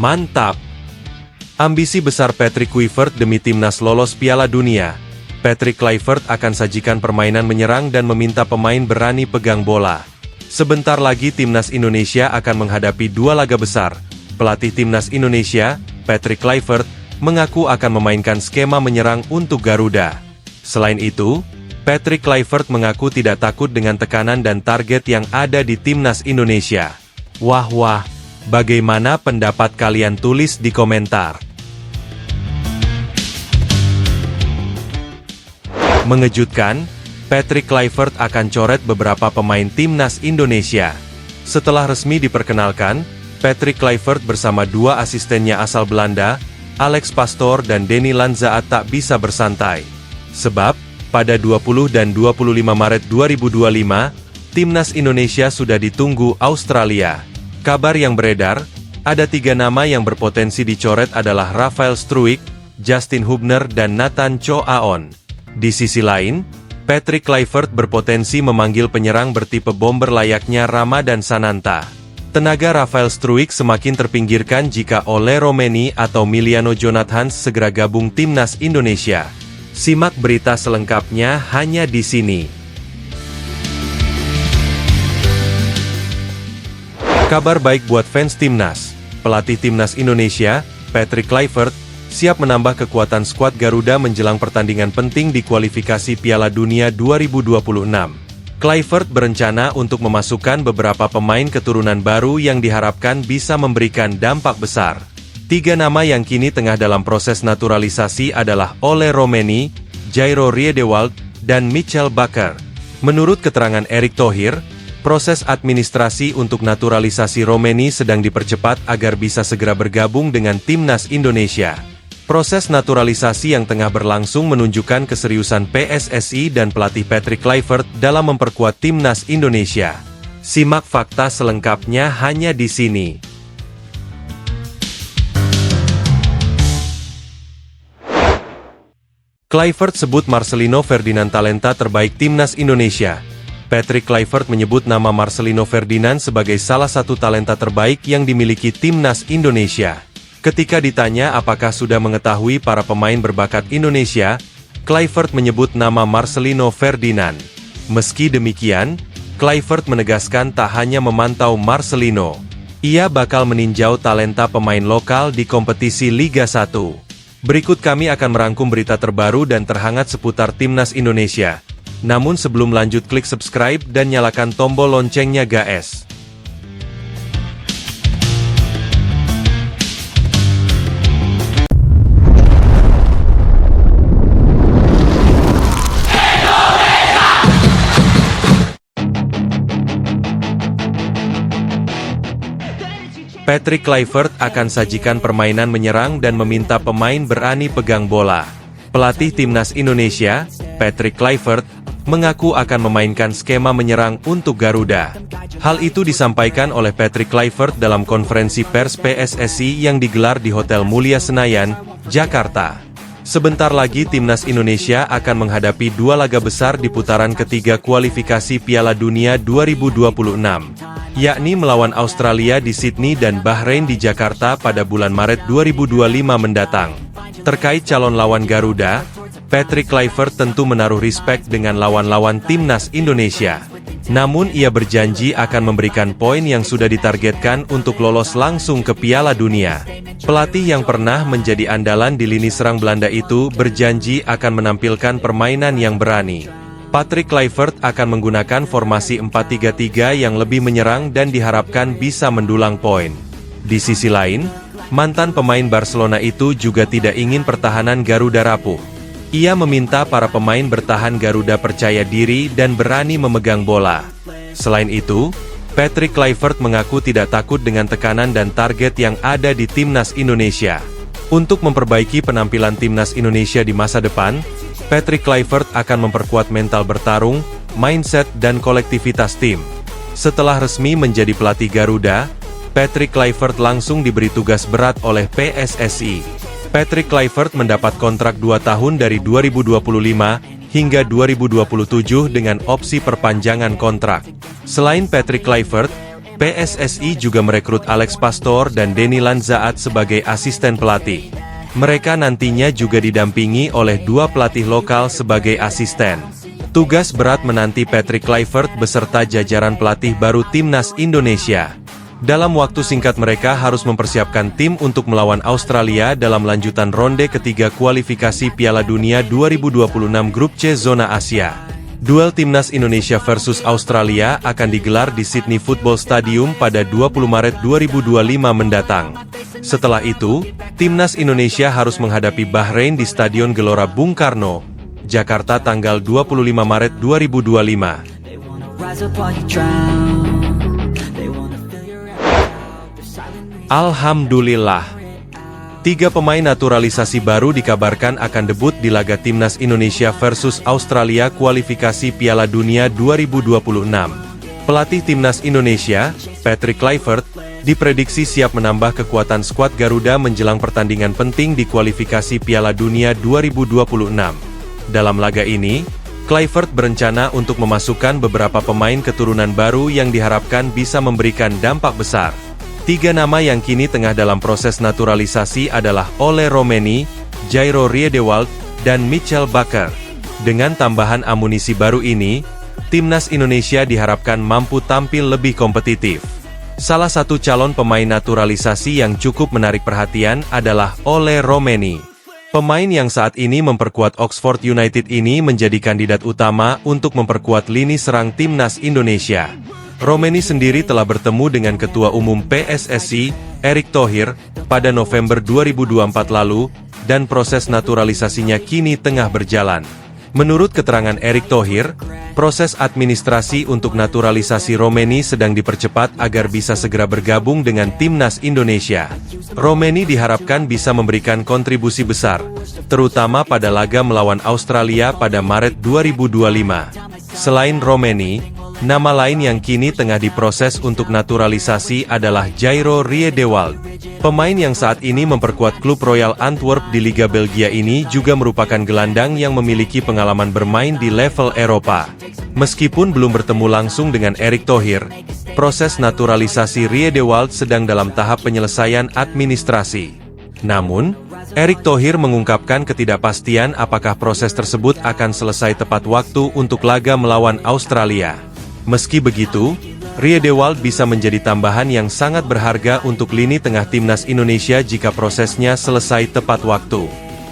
Mantap! Ambisi besar Patrick Kluivert demi timnas lolos Piala Dunia. Patrick Kluivert akan sajikan permainan menyerang dan meminta pemain berani pegang bola. Sebentar lagi timnas Indonesia akan menghadapi dua laga besar. Pelatih timnas Indonesia, Patrick Kluivert, mengaku akan memainkan skema menyerang untuk Garuda. Selain itu, Patrick Kluivert mengaku tidak takut dengan tekanan dan target yang ada di timnas Indonesia. Wah, bagaimana pendapat kalian? Tulis di komentar. Mengejutkan, Patrick Kluivert akan coret beberapa pemain timnas Indonesia. Setelah resmi diperkenalkan, Patrick Kluivert bersama dua asistennya asal Belanda, Alex Pastoor dan Denny Lanzaat tak bisa bersantai. Sebab, pada 20 dan 25 Maret 2025, timnas Indonesia sudah ditunggu Australia. Kabar yang beredar, ada 3 nama yang berpotensi dicoret adalah Rafael Struijk, Justin Hubner dan Nathan Chow Aon. Di sisi lain, Patrick Kluivert berpotensi memanggil penyerang bertipe bomber layaknya Ramadan Sananta. Tenaga Rafael Struijk semakin terpinggirkan jika Ole Romeni atau Miliano Jonathans segera gabung timnas Indonesia. Simak berita selengkapnya hanya di sini. Kabar baik buat fans timnas. Pelatih timnas Indonesia, Patrick Kluivert, siap menambah kekuatan skuad Garuda menjelang pertandingan penting di kualifikasi Piala Dunia 2026. Kluivert berencana untuk memasukkan beberapa pemain keturunan baru yang diharapkan bisa memberikan dampak besar. 3 nama yang kini tengah dalam proses naturalisasi adalah Ole Romeni, Jairo Riedewald, dan Michel Bakker. Menurut keterangan Erick Thohir, proses administrasi untuk naturalisasi Romeni sedang dipercepat agar bisa segera bergabung dengan timnas Indonesia. Proses naturalisasi yang tengah berlangsung menunjukkan keseriusan PSSI dan pelatih Patrick Kluivert dalam memperkuat timnas Indonesia. Simak fakta selengkapnya hanya di sini. Kluivert sebut Marcelino Ferdinand talenta terbaik timnas Indonesia. Patrick Kluivert menyebut nama Marcelino Ferdinand sebagai salah satu talenta terbaik yang dimiliki timnas Indonesia. Ketika ditanya apakah sudah mengetahui para pemain berbakat Indonesia, Kluivert menyebut nama Marcelino Ferdinand. Meski demikian, Kluivert menegaskan tak hanya memantau Marcelino, ia bakal meninjau talenta pemain lokal di kompetisi Liga 1. Berikut kami akan merangkum berita terbaru dan terhangat seputar timnas Indonesia. Namun sebelum lanjut, klik subscribe dan nyalakan tombol loncengnya guys. Patrick Kluivert akan sajikan permainan menyerang dan meminta pemain berani pegang bola. Pelatih timnas Indonesia, Patrick Kluivert, mengaku akan memainkan skema menyerang untuk Garuda. Hal itu disampaikan oleh Patrick Kluivert dalam konferensi pers PSSI yang digelar di Hotel Mulia Senayan, Jakarta. Sebentar lagi timnas Indonesia akan menghadapi 2 laga besar di putaran ketiga kualifikasi Piala Dunia 2026, yakni melawan Australia di Sydney dan Bahrain di Jakarta pada bulan Maret 2025 mendatang. Terkait calon lawan Garuda, Patrick Kluivert tentu menaruh respek dengan lawan-lawan timnas Indonesia. Namun ia berjanji akan memberikan poin yang sudah ditargetkan untuk lolos langsung ke Piala Dunia. Pelatih yang pernah menjadi andalan di lini serang Belanda itu berjanji akan menampilkan permainan yang berani. Patrick Kluivert akan menggunakan formasi 4-3-3 yang lebih menyerang dan diharapkan bisa mendulang poin. Di sisi lain, mantan pemain Barcelona itu juga tidak ingin pertahanan Garuda rapuh. Ia meminta para pemain bertahan Garuda percaya diri dan berani memegang bola. Selain itu, Patrick Kluivert mengaku tidak takut dengan tekanan dan target yang ada di timnas Indonesia. Untuk memperbaiki penampilan timnas Indonesia di masa depan, Patrick Kluivert akan memperkuat mental bertarung, mindset dan kolektivitas tim. Setelah resmi menjadi pelatih Garuda, Patrick Kluivert langsung diberi tugas berat oleh PSSI. Patrick Kluivert mendapat kontrak 2 tahun dari 2025 hingga 2027 dengan opsi perpanjangan kontrak. Selain Patrick Kluivert, PSSI juga merekrut Alex Pastor dan Denny Lanzaat sebagai asisten pelatih. Mereka nantinya juga didampingi oleh 2 pelatih lokal sebagai asisten. Tugas berat menanti Patrick Kluivert beserta jajaran pelatih baru Timnas Indonesia. Dalam waktu singkat mereka harus mempersiapkan tim untuk melawan Australia dalam lanjutan ronde ketiga kualifikasi Piala Dunia 2026 Grup C Zona Asia. Duel Timnas Indonesia versus Australia akan digelar di Sydney Football Stadium pada 20 Maret 2025 mendatang. Setelah itu, Timnas Indonesia harus menghadapi Bahrain di Stadion Gelora Bung Karno, Jakarta tanggal 25 Maret 2025. Alhamdulillah. 3 pemain naturalisasi baru dikabarkan akan debut di laga Timnas Indonesia versus Australia kualifikasi Piala Dunia 2026. Pelatih Timnas Indonesia, Patrick Kluivert, diprediksi siap menambah kekuatan skuad Garuda menjelang pertandingan penting di kualifikasi Piala Dunia 2026. Dalam laga ini, Kluivert berencana untuk memasukkan beberapa pemain keturunan baru yang diharapkan bisa memberikan dampak besar. 3 nama yang kini tengah dalam proses naturalisasi adalah Ole Roemeny, Jairo Riedewald, dan Michel Bakker. Dengan tambahan amunisi baru ini, Timnas Indonesia diharapkan mampu tampil lebih kompetitif. Salah satu calon pemain naturalisasi yang cukup menarik perhatian adalah Ole Roemeny. Pemain yang saat ini memperkuat Oxford United ini menjadi kandidat utama untuk memperkuat lini serang Timnas Indonesia. Roemeny sendiri telah bertemu dengan Ketua Umum PSSI, Erick Thohir, pada November 2024 lalu, dan proses naturalisasinya kini tengah berjalan. Menurut keterangan Erick Thohir, proses administrasi untuk naturalisasi Roemeny sedang dipercepat agar bisa segera bergabung dengan Timnas Indonesia. Roemeny diharapkan bisa memberikan kontribusi besar, terutama pada laga melawan Australia pada Maret 2025. Selain Roemeny, nama lain yang kini tengah diproses untuk naturalisasi adalah Jairo Riedewald. Pemain yang saat ini memperkuat klub Royal Antwerp di Liga Belgia ini juga merupakan gelandang yang memiliki pengalaman bermain di level Eropa. Meskipun belum bertemu langsung dengan Erick Thohir, proses naturalisasi Riedewald sedang dalam tahap penyelesaian administrasi. Namun, Erick Thohir mengungkapkan ketidakpastian apakah proses tersebut akan selesai tepat waktu untuk laga melawan Australia. Meski begitu, Riedewald bisa menjadi tambahan yang sangat berharga untuk lini tengah Timnas Indonesia jika prosesnya selesai tepat waktu.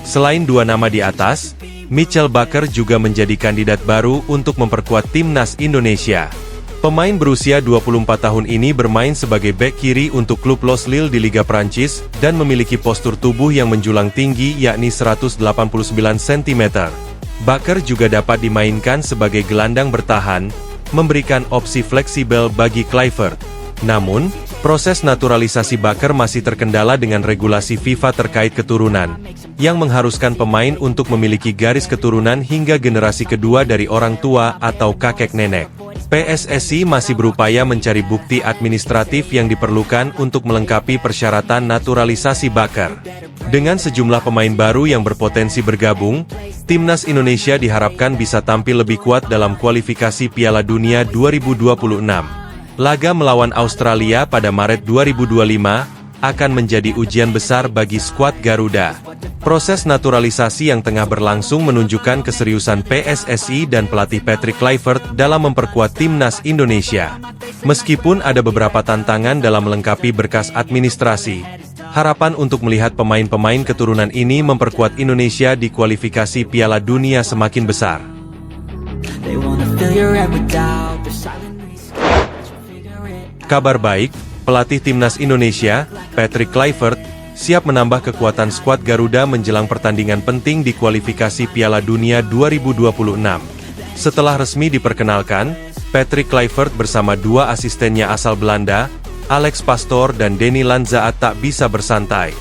Selain 2 nama di atas, Michel Bakker juga menjadi kandidat baru untuk memperkuat Timnas Indonesia. Pemain berusia 24 tahun ini bermain sebagai bek kiri untuk klub Los Lille di Liga Prancis dan memiliki postur tubuh yang menjulang tinggi yakni 189 cm. Bakker juga dapat dimainkan sebagai gelandang bertahan, memberikan opsi fleksibel bagi Kluivert. Namun, proses naturalisasi Bakker masih terkendala dengan regulasi FIFA terkait keturunan, yang mengharuskan pemain untuk memiliki garis keturunan hingga generasi kedua dari orang tua atau kakek nenek. PSSI masih berupaya mencari bukti administratif yang diperlukan untuk melengkapi persyaratan naturalisasi Bakker. Dengan sejumlah pemain baru yang berpotensi bergabung, Timnas Indonesia diharapkan bisa tampil lebih kuat dalam kualifikasi Piala Dunia 2026. Laga melawan Australia pada Maret 2025 akan menjadi ujian besar bagi skuad Garuda. Proses naturalisasi yang tengah berlangsung menunjukkan keseriusan PSSI dan pelatih Patrick Kluivert dalam memperkuat Timnas Indonesia. Meskipun ada beberapa tantangan dalam melengkapi berkas administrasi, harapan untuk melihat pemain-pemain keturunan ini memperkuat Indonesia di kualifikasi Piala Dunia semakin besar. Kabar baik, pelatih Timnas Indonesia, Patrick Kluivert, siap menambah kekuatan skuad Garuda menjelang pertandingan penting di kualifikasi Piala Dunia 2026. Setelah resmi diperkenalkan, Patrick Kluivert bersama 2 asistennya asal Belanda, Alex Pastor dan Denny Lanzaat tak bisa bersantai.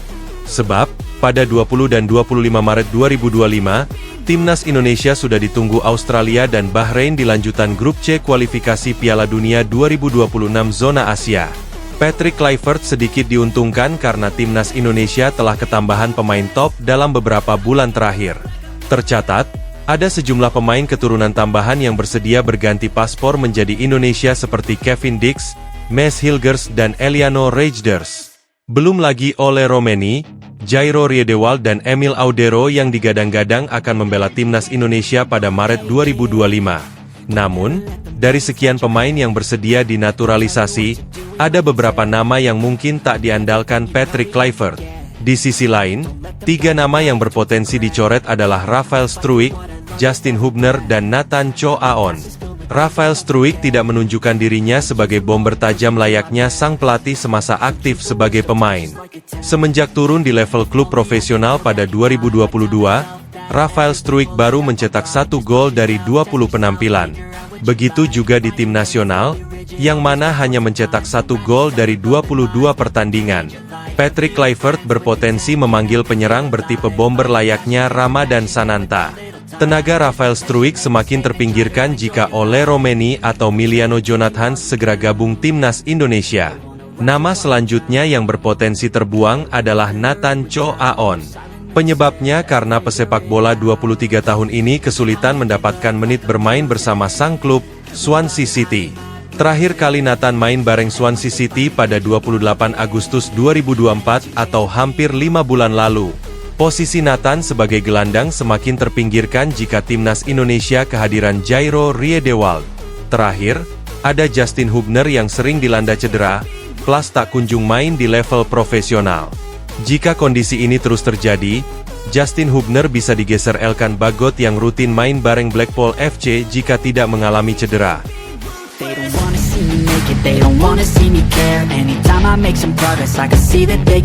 Sebab, pada 20 dan 25 Maret 2025, Timnas Indonesia sudah ditunggu Australia dan Bahrain di lanjutan Grup C kualifikasi Piala Dunia 2026 Zona Asia. Patrick Kluivert sedikit diuntungkan karena Timnas Indonesia telah ketambahan pemain top dalam beberapa bulan terakhir. Tercatat, ada sejumlah pemain keturunan tambahan yang bersedia berganti paspor menjadi Indonesia seperti Kevin Dix, Maes Hilgers dan Eliano Rejders. Belum lagi Ole Romeni, Jairo Riedewald dan Emil Audero yang digadang-gadang akan membela timnas Indonesia pada Maret 2025. Namun, dari sekian pemain yang bersedia dinaturalisasi, ada beberapa nama yang mungkin tak diandalkan Patrick Kluivert. Di sisi lain, 3 nama yang berpotensi dicoret adalah Rafael Struijk, Justin Hubner dan Nathan Cho Aon. Rafael Struijk tidak menunjukkan dirinya sebagai bom bertajam layaknya sang pelatih semasa aktif sebagai pemain. Semenjak turun di level klub profesional pada 2022, Rafael Struijk baru mencetak 1 gol dari 20 penampilan. Begitu juga di tim nasional, yang mana hanya mencetak 1 gol dari 22 pertandingan. Patrick Kluivert berpotensi memanggil penyerang bertipe bomber layaknya Ramadan Sananta. Tenaga Rafael Struijk semakin terpinggirkan jika Ole Romeni atau Miliano Jonathans segera gabung timnas Indonesia. Nama selanjutnya yang berpotensi terbuang adalah Nathan Cho Aon. Penyebabnya karena pesepak bola 23 tahun ini kesulitan mendapatkan menit bermain bersama sang klub, Swansea City. Terakhir kali Nathan main bareng Swansea City pada 28 Agustus 2024 atau hampir 5 bulan lalu. Posisi Nathan sebagai gelandang semakin terpinggirkan jika timnas Indonesia kehadiran Jairo Riedewald. Terakhir, ada Justin Hubner yang sering dilanda cedera, plus tak kunjung main di level profesional. Jika kondisi ini terus terjadi, Justin Hubner bisa digeser Elkan Bagot yang rutin main bareng Blackpool FC jika tidak mengalami cedera. They don't wanna see me make it, they don't wanna see me care. Anytime I make some progress, I can see that they